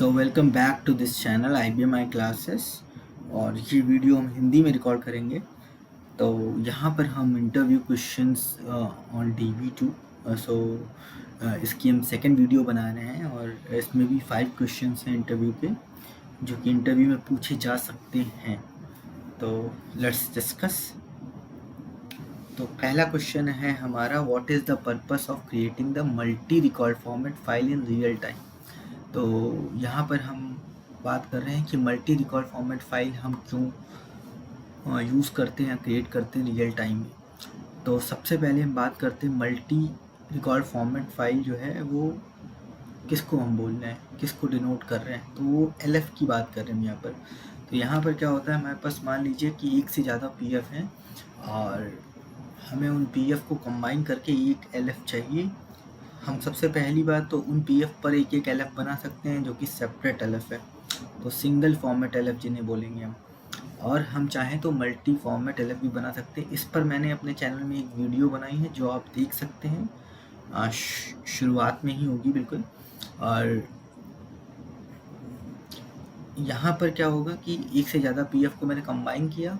So welcome back to this channel IBMI classes. और ये video हम हिंदी में रिकॉर्ड करेंगे। तो यहाँ पर हम इंटरव्यू क्वेश्चंस ऑन DB2। सो इसकी हम सेकंड वीडियो बना रहे हैं और इसमें भी 5 क्वेश्चंस हैं इंटरव्यू के, जो कि इंटरव्यू में पूछे जा सकते हैं। तो लेट्स डिस्कस। तो पहला क्वेश्चन है हमारा, what is the purpose of creating the multi record format file in real time. तो यहाँ पर हम बात कर रहे हैं कि मल्टी रिकॉर्ड फॉर्मेट फाइल हम क्यों यूज़ करते हैं, क्रिएट करते हैं रियल टाइम में। तो सबसे पहले हम बात करते हैं मल्टी रिकॉर्ड फॉर्मेट फाइल जो है वो किसको हम बोल रहे हैं, किसको डिनोट कर रहे हैं। तो वो LF की बात कर रहे हैं हम यहाँ पर। तो यहाँ पर क्या होता है, हमारे पास मान लीजिए कि एक से ज़्यादा PF हैं और हमें उन PF को कंबाइन करके एक LF चाहिए। हम सबसे पहली बात तो उन PF पर एक एक LF बना सकते हैं जो कि सेपरेट LF है, तो सिंगल फॉर्मेट LF जिन्हें बोलेंगे हम। और हम चाहें तो मल्टी फॉर्मेट LF भी बना सकते हैं। इस पर मैंने अपने चैनल में एक वीडियो बनाई है जो आप देख सकते हैं, शुरुआत में ही होगी बिल्कुल। और यहाँ पर क्या होगा कि एक से ज़्यादा PF को मैंने कंबाइन किया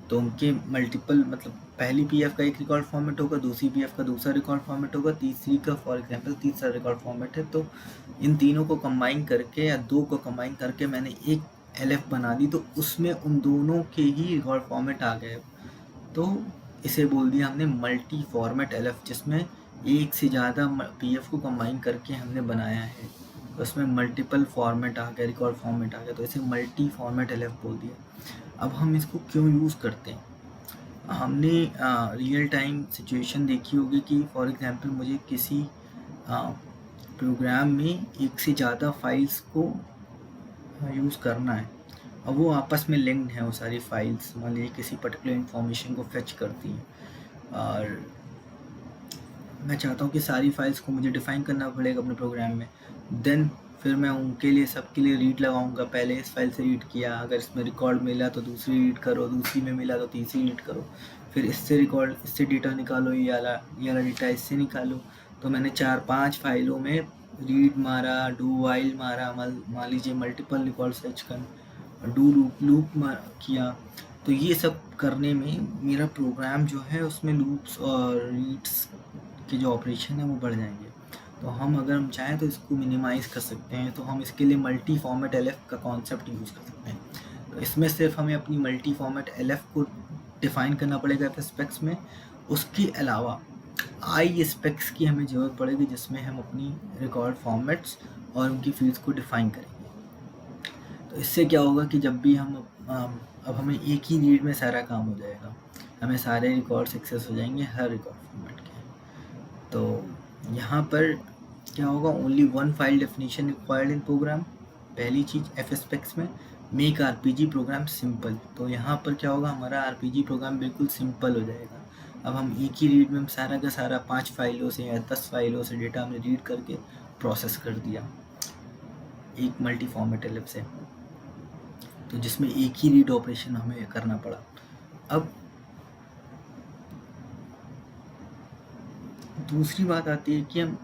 तो उनके मल्टीपल, मतलब पहली PF का एक रिकॉर्ड फॉर्मेट होगा, दूसरी PF का दूसरा रिकॉर्ड फॉर्मेट होगा, तीसरी का फॉर एग्जांपल तीसरा रिकॉर्ड फॉर्मेट है। तो इन तीनों को कंबाइन करके या दो को कंबाइन करके मैंने एक LF बना दी, तो उसमें उन दोनों के ही रिकॉर्ड फॉर्मेट आ गए। तो इसे बोल दिया हमने मल्टी फॉर्मेट LF, जिसमें एक से ज़्यादा PF को कंबाइन करके हमने बनाया है, तो उसमें मल्टीपल फॉर्मेट आ गया, रिकॉर्ड फॉर्मेट आ गया, तो इसे मल्टी फॉर्मेट LF बोल दिया। अब हम इसको क्यों यूज़ करते हैं, हमने रियल टाइम सिचुएशन देखी होगी कि फॉर एग्जांपल मुझे किसी प्रोग्राम में एक से ज़्यादा फाइल्स को यूज़ करना है। अब वो आपस में लिंक्ड हैं, वो सारी फाइल्स मान लीजिए किसी पर्टिकुलर इन्फॉर्मेशन को फेच करती हैं, और मैं चाहता हूँ कि सारी फाइल्स को मुझे डिफ़ाइन करना पड़ेगा अपने प्रोग्राम में। देन फिर मैं उनके लिए, सबके लिए रीड लगाऊंगा। पहले इस फाइल से रीड किया, अगर इसमें रिकॉर्ड मिला तो दूसरी रीड करो, दूसरी में मिला तो तीसरी रीड करो, फिर इससे रिकॉर्ड, इससे डेटा निकालो, ये वाला डेटा इससे निकालो। तो मैंने 4-5 फाइलों में रीड मारा, डू वाइल मारा, मान लीजिए मल्टीपल रिकॉर्ड सर्च कर, डू लूप किया। तो ये सब करने में मेरा प्रोग्राम जो है उसमें लूप्स और रीड्स के जो ऑपरेशन है वो बढ़ जाएंगे। तो हम अगर हम चाहें तो इसको मिनिमाइज़ कर सकते हैं। तो हम इसके लिए मल्टी फॉर्मेट LF का कॉन्सेप्ट यूज़ कर सकते हैं। तो इसमें सिर्फ हमें अपनी मल्टी फॉर्मेट LF को डिफ़ाइन करना पड़ेगा स्पेक्स में। उसके अलावा आई स्पेक्स की हमें ज़रूरत पड़ेगी, जिसमें हम अपनी रिकॉर्ड फॉर्मेट्स और उनकी फील्ड्स को डिफ़ाइन करेंगे। तो इससे क्या होगा कि जब भी हम अब हमें एक ही रीड में सारा काम हो जाएगा, हमें सारे रिकॉर्ड्स एक्सेस हो जाएंगे हर रिकॉर्ड फॉर्मेट के। तो यहाँ पर क्या होगा, only one file definition required in program. पहली चीज़ FSpecs में मेक RPG प्रोग्राम सिंपल। तो यहाँ पर क्या होगा, हमारा RPG प्रोग्राम बिल्कुल सिंपल हो जाएगा। अब हम एक ही रीड में हम सारा का सारा 5 फाइलों से या 10 फाइलों से डेटा हमने रीड करके प्रोसेस कर दिया एक मल्टी फॉर्मेट LF से, तो जिसमें एक ही रीड ऑपरेशन हमें करना पड़ा। अब दूसरी बात आती है कि हम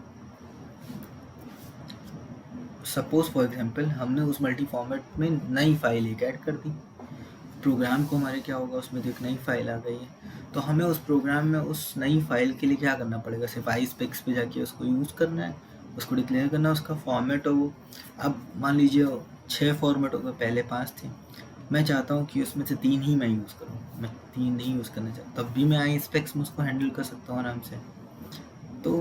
सपोज फॉर एग्जांपल हमने उस मल्टी फॉर्मेट में नई फाइल एक ऐड कर दी, प्रोग्राम को हमारे क्या होगा, उसमें तो एक नई फाइल आ गई है। तो हमें उस प्रोग्राम में उस नई फाइल के लिए क्या करना पड़ेगा, सिर्फ ISpecs पे जाके उसको यूज़ करना है, उसको डिक्लेयर करना है, उसका फॉर्मेट हो वो। अब मान लीजिए 6 फॉर्मेट हो गए, पहले 5 थे। मैं चाहता हूँ कि उसमें से 3 ही मैं यूज़ करूँ, मैं 3 नहीं यूज़ करना चाहता, तब भी मैं ISpecs में उसको हैंडल कर सकता हूँ आराम से। तो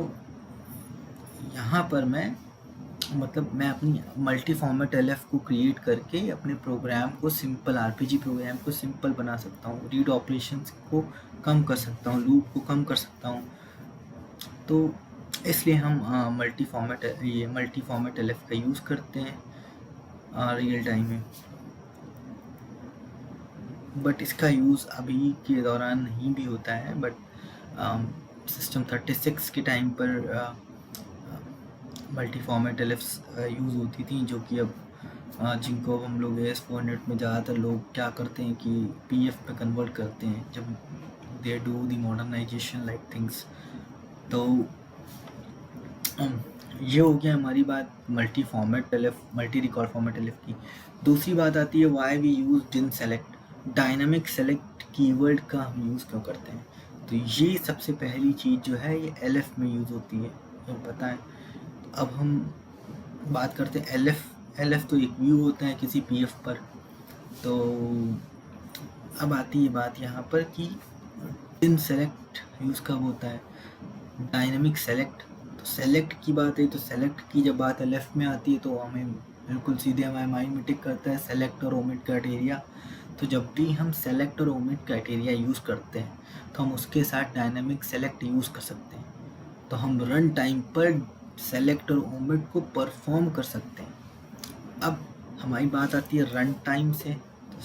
यहाँ पर मैं अपनी मल्टी फॉर्मेट LF को क्रिएट करके अपने प्रोग्राम को, सिंपल RPG प्रोग्राम को सिंपल बना सकता हूँ, रीड ऑपरेशंस को कम कर सकता हूँ, लूप को कम कर सकता हूँ। तो इसलिए हम मल्टी फॉर्मेट LF का यूज़ करते हैं रियल टाइम में। बट इसका यूज़ अभी के दौरान नहीं भी होता है, बट सिस्टम 36 के टाइम पर मल्टी फॉर्मेट LFs यूज़ होती थी, जो कि अब जिनको हम लोग AS400 में ज़्यादातर लोग क्या करते हैं कि PF पे कन्वर्ट करते हैं जब they do the modernization like things. तो ये हो गया हमारी बात multi format LF, multi record format LF की। दूसरी बात आती है why we use din select. Dynamic select keyword का हम यूज़ क्यों करते हैं? तो ये सबसे पहली चीज़ जो है ये एलएफ में यूज़ होती है, ये पता है। अब हम बात करते हैं एलएफ। एलएफ तो एक व्यू होता है किसी पीएफ पर। तो अब आती है बात यहाँ पर कि डिन सेलेक्ट यूज़ कब होता है? Dynamic select. तो सेलेक्ट की बात है, तो सेलेक्ट की जब बात एलएफ में आती है तो हमें बिल्कुल सीधे हमारे माइंड में टिक करता है सेलेक्ट और ओमिट क्राइटेरिया। तो जब भी हम सेलेक्ट और ओमिट क्राइटेरिया यूज़ करते हैं तो हम उसके साथ डायनामिक सेलेक्ट यूज़ कर सकते हैं। तो हम रन टाइम पर सेलेक्ट और ओमिट को परफॉर्म कर सकते हैं। अब हमारी बात आती है रन टाइम से। तो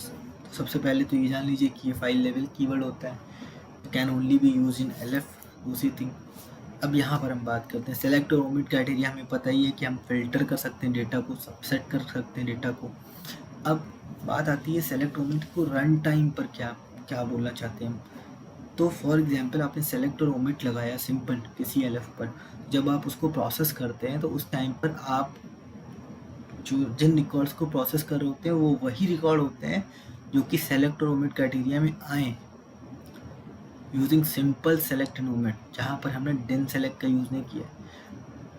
सबसे पहले तो ये जान लीजिए कि ये फाइल लेवल कीवर्ड होता है, can only B use in LF. दूसरी थिंग, अब यहाँ पर हम बात करते हैं सेलेक्ट और ओमिट क्राइटेरिया। हमें पता ही है कि हम फिल्टर कर सकते हैं डेटा को, सबसेट कर सकते हैं डेटा को। अब बात आती है सेलेक्ट ओमिट को रन टाइम पर क्या क्या बोलना चाहते हैं हम। तो फॉर एग्जांपल आपने सेलेक्ट और ओमिट लगाया सिंपल किसी एलएफ पर, जब आप उसको प्रोसेस करते हैं तो उस टाइम पर आप जो जिन रिकॉर्ड्स को प्रोसेस कर रहे होते हैं वो वही रिकॉर्ड होते हैं जो कि सेलेक्ट और ओमिट क्राइटेरिया में आए using simple select and omit, जहाँ पर हमने डिन सेलेक्ट का यूज़ नहीं किया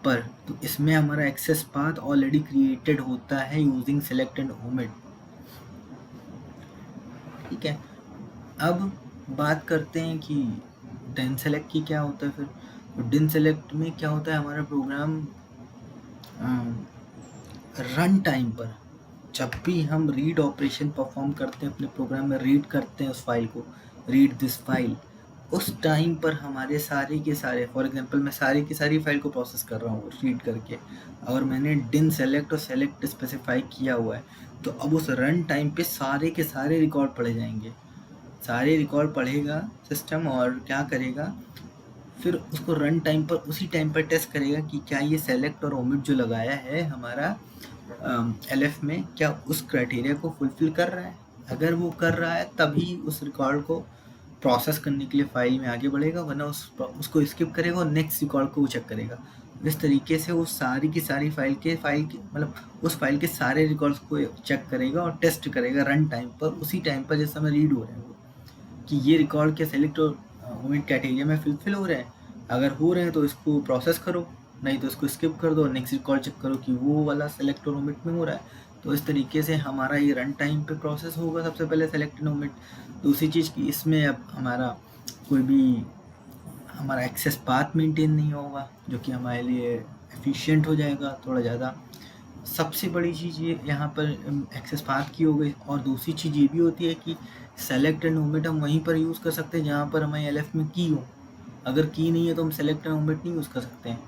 पर। तो इसमें हमारा एक्सेस पाथ ऑलरेडी क्रिएटेड होता है यूजिंग सेलेक्ट एंड ओमिट। ठीक है, अब बात करते हैं कि डिन सेलेक्ट की क्या होता है फिर। तो डिन सेलेक्ट में क्या होता है, हमारा प्रोग्राम रन टाइम पर जब भी हम रीड ऑपरेशन परफॉर्म करते हैं अपने प्रोग्राम में, रीड करते हैं उस फाइल को, रीड दिस फाइल, उस टाइम पर हमारे सारे के सारे, फॉर एग्जांपल मैं सारी की सारी फाइल को प्रोसेस कर रहा हूँ रीड करके, और मैंने डिन सेलेक्ट और सेलेक्ट स्पेसिफाई किया हुआ है, तो अब उस रन टाइम पे सारे के सारे रिकॉर्ड पढ़े जाएंगे। सारे रिकॉर्ड पढ़ेगा सिस्टम और क्या करेगा, फिर उसको रन टाइम पर उसी टाइम पर टेस्ट करेगा कि क्या ये सेलेक्ट और ओमिट जो लगाया है हमारा एलएफ में, क्या उस क्राइटेरिया को फुलफिल कर रहा है। अगर वो कर रहा है तभी उस रिकॉर्ड को प्रोसेस करने के लिए फाइल में आगे बढ़ेगा, वरना उसको स्किप करेगा और नेक्स्ट रिकॉर्ड को चेक करेगा। इस तरीके से वो सारी की सारी फाइल के मतलब उस फाइल के सारे रिकॉर्ड्स को चेक करेगा और टेस्ट करेगा रन टाइम पर, उसी टाइम पर जिस समय रीड हो रहे हैं वो, कि ये रिकॉर्ड के सेलेक्ट और ओमिट क्राइटेरिया में फुलफिल हो रहे हैं। अगर हो रहे हैं तो इसको प्रोसेस करो, नहीं तो इसको स्किप कर दो, नेक्स्ट रिकॉर्ड चेक करो कि वो वाला सेलेक्ट और ओमिट में हो रहा है। तो इस तरीके से हमारा ये रन टाइम पे प्रोसेस होगा सबसे पहले सेलेक्ट एंड ओमिट। दूसरी चीज़ कि इसमें अब हमारा कोई भी हमारा एक्सेस पाथ मेंटेन नहीं होगा, जो कि हमारे लिए एफिशिएंट हो जाएगा थोड़ा ज़्यादा। सबसे बड़ी चीज़ ये यहाँ पर एक्सेस पाथ की हो गई। और दूसरी चीज़ ये भी होती है कि सेलेक्ट एंड ओमिट हम वहीं पर यूज़ कर सकते हैं जहाँ पर हमारे एलएफ में की हो। अगर की नहीं है तो हम सेलेक्ट एंड ओमिट नहीं यूज़ कर सकते हैं।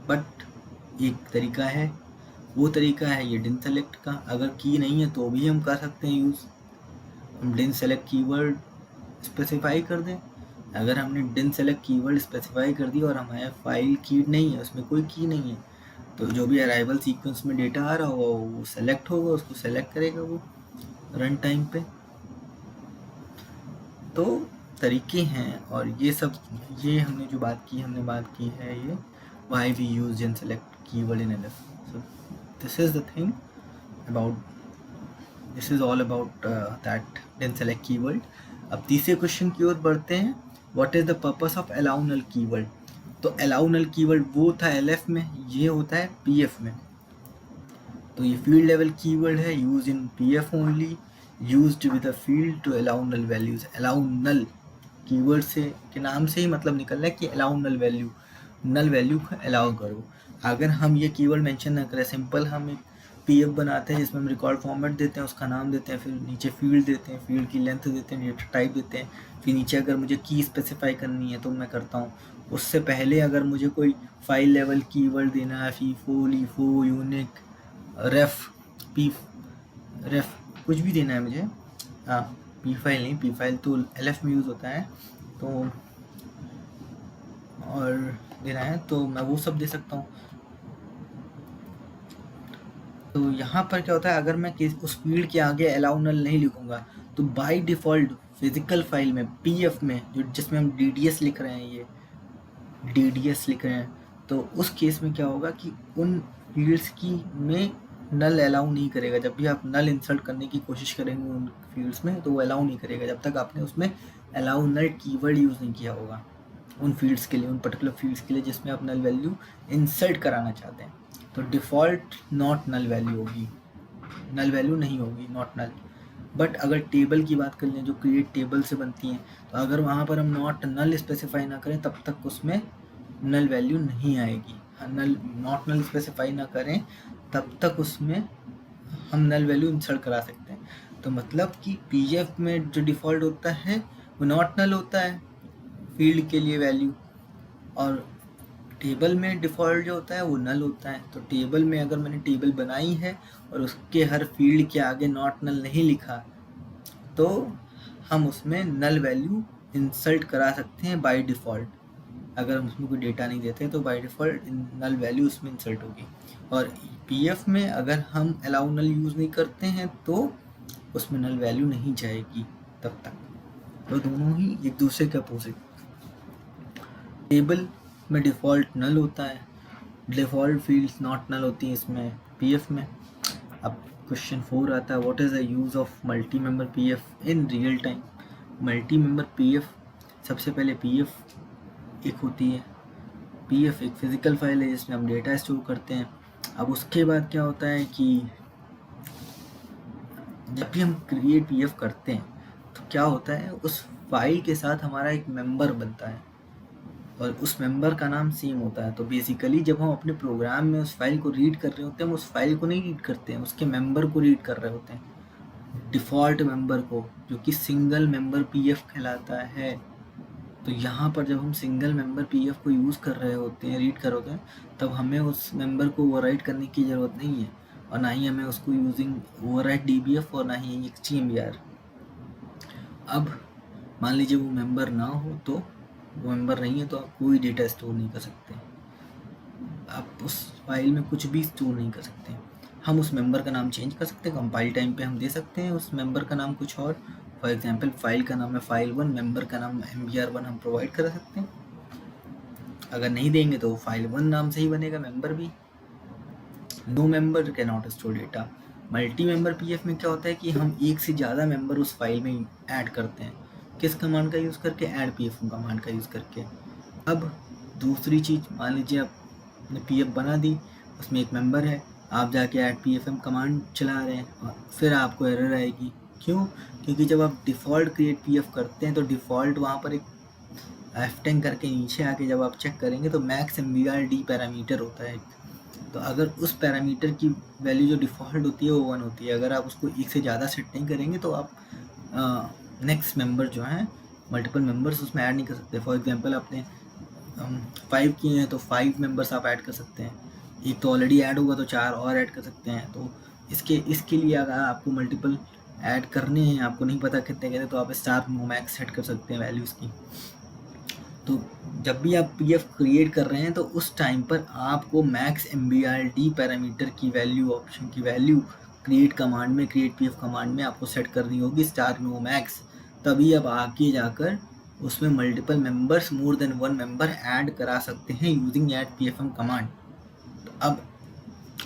बट एक तरीका है, वो तरीका है ये डिन सेलेक्ट का। अगर की नहीं है तो भी हम कर सकते हैं यूज़, हम डिन सेलेक्ट कीवर्ड स्पेसिफाई कर दें। अगर हमने डिन सेलेक्ट कीवर्ड स्पेसिफाई कर दी और हमारे फाइल की नहीं है, उसमें कोई की नहीं है, तो जो भी अराइवल सीक्वेंस में डेटा आ रहा होगा वो सेलेक्ट होगा, उसको सेलेक्ट करेगा वो रन टाइम पे। तो तरीके हैं, और ये सब ये हमने जो बात की है ये why we use gen select keyword in LF. So this is the thing about, this is all about that gen select keyword. अब तीसरे क्वेश्चन की ओर बढ़ते हैं, what is the purpose of allow null keyword। तो allow null keyword वो था LF में, ये होता है PF में। तो ये फील्ड लेवल कीवर्ड है, use in PF only, used with a field to allow null values. Allow null keyword से के नाम से ही मतलब निकल रहा है कि allow null value, null value को अलाउ करो। अगर हम ये कीवर्ड मेंशन ना करें, सिंपल हम एक पीएफ बनाते हैं जिसमें हम रिकॉर्ड फॉर्मेट देते हैं, उसका नाम देते हैं, फिर नीचे फील्ड देते हैं, फील्ड की लेंथ देते हैं, डेटा टाइप देते हैं, फिर नीचे अगर मुझे की स्पेसिफाई करनी है तो मैं करता हूँ। उससे पहले अगर मुझे कोई फाइल लेवल कीवर्ड देना है, फीफो, लीफो, यूनिक, रेफ, पी रेफ, कुछ भी देना है मुझे, हाँ पी फाइल नहीं, पी फाइल तो एलएफ में यूज़ होता है, तो और देना है तो मैं वो सब दे सकता हूँ। तो यहाँ पर क्या होता है, अगर मैं उस फील्ड के आगे अलाउ नल नहीं लिखूँगा तो बाय डिफ़ॉल्ट फिजिकल फाइल में पीएफ में जो जिसमें हम डीडीएस लिख रहे हैं, ये डीडीएस लिख रहे हैं, तो उस केस में क्या होगा कि उन फील्ड्स की में नल अलाउ नहीं करेगा। जब भी आप नल इंसर्ट करने की कोशिश करेंगे उन फील्ड्स में तो वो अलाउ नहीं करेगा जब तक आपने उसमें अलाउ नल कीवर्ड यूज़ नहीं किया होगा उन फील्ड्स के लिए, उन पर्टिकुलर फील्ड्स के लिए जिसमें आप नल वैल्यू इंसर्ट कराना चाहते हैं। तो डिफ़ॉल्ट नॉट नल वैल्यू होगी, नल वैल्यू नहीं होगी, नॉट नल। बट अगर टेबल की बात कर लें जो क्रिएट टेबल से बनती हैं, तो अगर वहाँ पर हम नॉट नल स्पेसिफाई ना करें तब तक उसमें नल वैल्यू नहीं आएगी। नल नॉट नल स्पेसिफाई ना करें तब तक उसमें हम नल वैल्यू इंसर्ट करा सकते हैं। तो मतलब कि पीएफ में जो डिफ़ॉल्ट होता है वो नॉट नल होता है फील्ड के लिए वैल्यू, और टेबल में डिफ़ॉल्ट जो होता है वो नल होता है। तो टेबल में अगर मैंने टेबल बनाई है और उसके हर फील्ड के आगे नॉट नल नहीं लिखा तो हम उसमें नल वैल्यू इंसर्ट करा सकते हैं बाय डिफ़ॉल्ट। अगर हम उसमें कोई डेटा नहीं देते तो बाय डिफ़ॉल्ट नल वैल्यू उसमें इंसर्ट होगी। और पीएफ में अगर हम अलाउ नल यूज़ नहीं करते हैं तो उसमें नल वैल्यू नहीं जाएगी तब तक। तो दोनों ही एक दूसरे के अपोजिट। टेबल में डिफ़ॉल्ट नल होता है, डिफ़ॉल्ट फील्ड्स नॉट नल होती हैं इसमें पीएफ में। अब क्वेश्चन 4 आता है, what is the use of multi member PF in real time. Multi member PF, सबसे पहले पीएफ एक होती है, पीएफ एक फिज़िकल फाइल है जिसमें हम डेटा स्टोर करते हैं। अब उसके बाद क्या होता है कि जब भी हम क्रिएट पीएफ करते हैं तो क्या होता है उस फाइल के साथ हमारा एक मेंबर बनता है और उस मेंबर का नाम सेम होता है। तो बेसिकली जब हम अपने प्रोग्राम में उस फाइल को रीड कर रहे होते हैं हम उस फाइल को नहीं रीड करते हैं, उसके मेंबर को रीड कर रहे होते हैं, डिफ़ॉल्ट मेंबर को, जो कि सिंगल मेंबर पीएफ कहलाता है। तो यहाँ पर जब हम सिंगल मेंबर पीएफ को यूज़ कर रहे होते हैं, रीड कर रहे होते हैं, तब हमें उस मेंबर को ओवरराइट करने की ज़रूरत नहीं है और ना ही हमें उसको यूजिंग ओवरराइट डीबीएफ और ना ही एचटीएमएल। अब मान लीजिए वो मेंबर ना हो तो वो मेंबर नहीं है तो आप कोई डेटा स्टोर नहीं कर सकते, आप उस फाइल में कुछ भी स्टोर नहीं कर सकते। हम उस मेंबर का नाम चेंज कर सकते हैं, कंपाइल टाइम पे हम दे सकते हैं उस मेंबर का नाम कुछ और। फॉर एग्जांपल फाइल का नाम है file1, मेंबर का नाम mbr1 हम प्रोवाइड कर सकते हैं। अगर नहीं देंगे तो file1 नाम से ही बनेगा मेंबर भी। No member can not store data. Multi member PF में क्या होता है कि हम एक से ज़्यादा मेंबर उस फाइल में ऐड करते हैं। किस कमांड का यूज़ करके? ऐड पीएफ कमांड का यूज़ करके। अब दूसरी चीज़, मान लीजिए आपने पीएफ बना दी, उसमें एक मेंबर है, आप जाके ऐड पीएफएम कमांड चला रहे हैं और फिर आपको एरर आएगी। क्यों? क्योंकि जब आप डिफ़ॉल्ट क्रिएट पीएफ करते हैं तो डिफ़ॉल्ट वहाँ पर एक F10 करके नीचे आके जब आप चेक करेंगे तो मैक्स MBRD पैरामीटर होता है। तो अगर उस पैरामीटर की वैल्यू जो डिफ़ॉल्ट होती है वो 1 होती है। अगर आप उसको एक से ज़्यादा सेट नहीं करेंगे तो आप नेक्स्ट मेंबर जो हैं मल्टीपल मेंबर्स उसमें ऐड नहीं कर सकते। फॉर एग्जांपल आपने 5 किए हैं तो 5 मेंबर्स आप ऐड कर सकते हैं, एक तो ऑलरेडी ऐड होगा तो 4 और ऐड कर सकते हैं। तो इसके लिए अगर आपको मल्टीपल ऐड करने हैं, आपको नहीं पता कितने करने, तो आप स्टार मैक्स सेट कर सकते हैं वैल्यूज़ की। तो जब भी आप पीएफ क्रिएट कर रहे हैं तो उस टाइम पर आपको मैक्स MBRD पैरामीटर की वैल्यू, ऑप्शन की वैल्यू क्रिएट कमांड में, क्रिएट पीएफ कमांड में आपको सेट करनी होगी स्टार नो मैक्स। तभी अब आगे जाकर उसमें multiple members, more than 1 member add करा सकते हैं यूजिंग ऐड पीएफएम कमांड। तो अब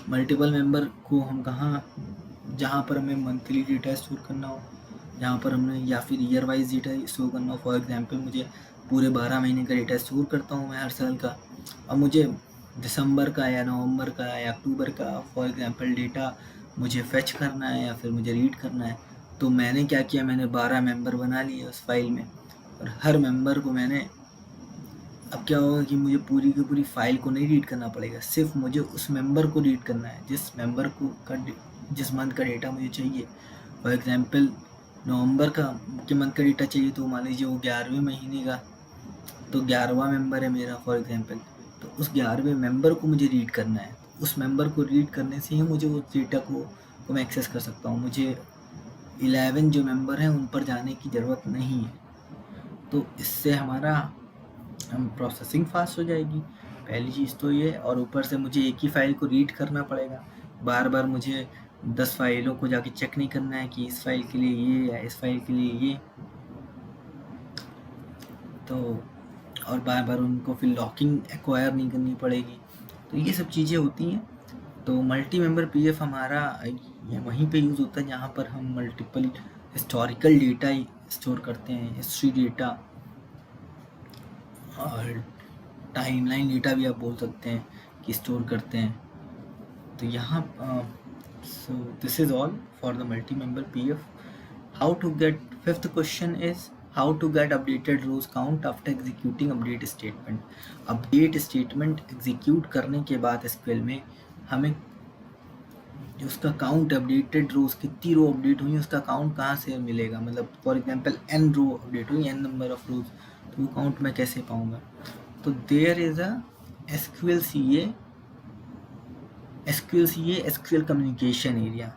मल्टीपल मेंबर को हम कहाँ, जहाँ पर हमें मंथली डेटा स्टोर करना हो, जहाँ पर हमने, या फिर ईयर वाइज डेटा स्टोर करना हो। फॉर एग्जांपल मुझे पूरे 12 महीने का डेटा स्टोर करता हूँ मैं हर साल का, अब मुझे दिसंबर का या नवंबर का या अक्टूबर का फॉर एग्जांपल डेटा मुझे फेच करना है या फिर मुझे रीड करना है। तो मैंने क्या किया, मैंने 12 मेंबर बना लिए उस फाइल में और हर मेंबर को मैंने, अब क्या होगा कि मुझे पूरी की पूरी फाइल को नहीं रीड करना पड़ेगा, सिर्फ मुझे उस मेंबर को रीड करना है जिस मेंबर को जिस मंथ का डेटा मुझे चाहिए। फॉर एग्जांपल नवंबर के मंथ का डेटा चाहिए तो मान लीजिए वो 11वें महीने का, तो 11वां मेंबर है मेरा फॉर एग्जांपल, तो उस 11वें मेंबर को मुझे रीड करना है। उस मेंबर को रीड करने से ही मुझे उस डेटा को मैं एक्सेस कर सकता हूँ। मुझे 11 जो मेंबर हैं उन पर जाने की ज़रूरत नहीं है। तो इससे हमारा प्रोसेसिंग फास्ट हो जाएगी, पहली चीज़ तो ये। और ऊपर से मुझे एक ही फाइल को रीड करना पड़ेगा, बार बार मुझे 10 फाइलों को जाके चेक नहीं करना है कि इस फाइल के लिए ये या इस फाइल के लिए ये। तो और बार बार उनको फिर लॉकिंग एक्वायर नहीं करनी पड़ेगी। तो ये सब चीज़ें होती हैं। तो मल्टी मेंबर पीएफ हमारा ये वहीं पे यूज़ होता है जहाँ पर हम मल्टीपल हिस्टोरिकल डेटा स्टोर करते हैं, हिस्ट्री डेटा और टाइमलाइन डेटा भी आप बोल सकते हैं कि स्टोर करते हैं। तो यहाँ so this is all for the multi member PF. How to get, fifth question is how to get updated rows count after executing update statement. Update statement execute करने के बाद एसक्यूएल में हमें जो उसका काउंट अपडेटेड रोज कितनी रो update हुई उसका काउंट कहाँ से मिलेगा। मतलब for example n row update हुई, n नंबर ऑफ रोज, तो वो काउंट मैं कैसे पाऊंगा। तो there is a SQL CA SQL communication area.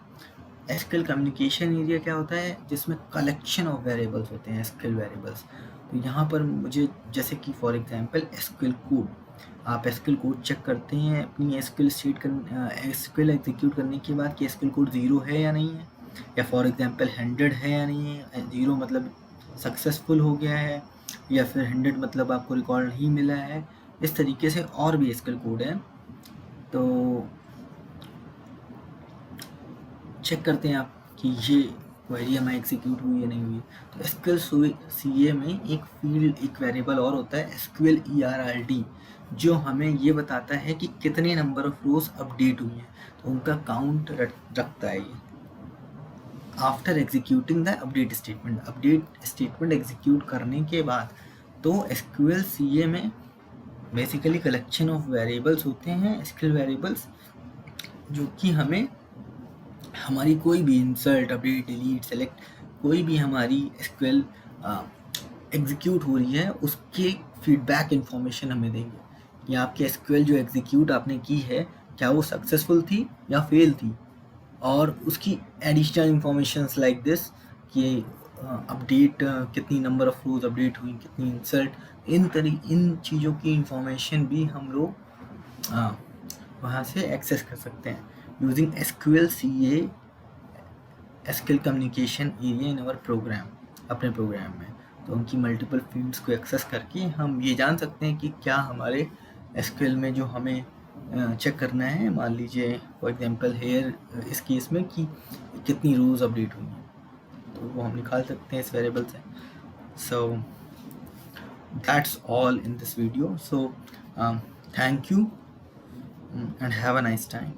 SQL communication area क्या होता है, जिसमें कलेक्शन ऑफ वेरिएबल्स होते हैं, एसक्यूएल वेरिएबल्स। तो यहाँ पर मुझे जैसे कि फॉर एग्जांपल एसक्यूएल कोड, आप एसक्यूएल कोड चेक करते हैं अपनी एसक्यूएल एग्जीक्यूट करने के बाद कि एसक्यूएल कोड 0 है या नहीं है, या फॉर एग्जांपल 100 है या नहीं है। 0 मतलब सक्सेसफुल हो गया है, या फिर 100 मतलब आपको रिकॉर्ड नहीं मिला है। इस तरीके से और भी एसक्यूएल कोड है, तो चेक करते हैं आप कि ये क्वेरी हमें एग्जीक्यूट हुई या नहीं हुई। तो एसक्यूएल सीए में एक फील्ड, एक वेरिएबल और होता है एसक्यूएल ईआरआरडी, जो हमें ये बताता है कि कितने नंबर ऑफ रोज अपडेट हुई हैं, तो उनका काउंट रखता है ये after executing the update statement execute करने के बाद। तो एसक्यूएल सीए में बेसिकली कलेक्शन ऑफ वेरिएबल्स होते हैं, एसक्यूएल वेरिएबल्स, जो कि हमें हमारी कोई भी इंसर्ट, अपडेट, डिलीट, सेलेक्ट, कोई भी हमारी एसक्यूएल एग्जीक्यूट हो रही है उसके फीडबैक इन्फॉर्मेशन हमें देंगे कि आपकी एसक्यूएल जो एग्जीक्यूट आपने की है क्या वो सक्सेसफुल थी या फेल थी। और उसकी एडिशनल इंफॉर्मेशंस लाइक दिस कि अपडेट कितनी नंबर ऑफ रोज अपडेट हुई, कितनी इंसर्ट, इन चीज़ों की इंफॉर्मेशन भी हम लोग वहाँ से एक्सेस कर सकते हैं using SQL CA SQL communication area in our program, अपने प्रोग्राम में। तो उनकी मल्टीपल फील्ड्स को एक्सेस करके हम ये जान सकते हैं कि क्या हमारे एसक्यूएल में जो हमें चेक करना है, मान लीजिए फॉर एग्जांपल हेयर इस केस में कि कितनी रोज अपडेट हुई हैं, तो वो हम निकाल सकते हैं इस वेरिएबल से। So that's all in this video. So thank you and have a nice time.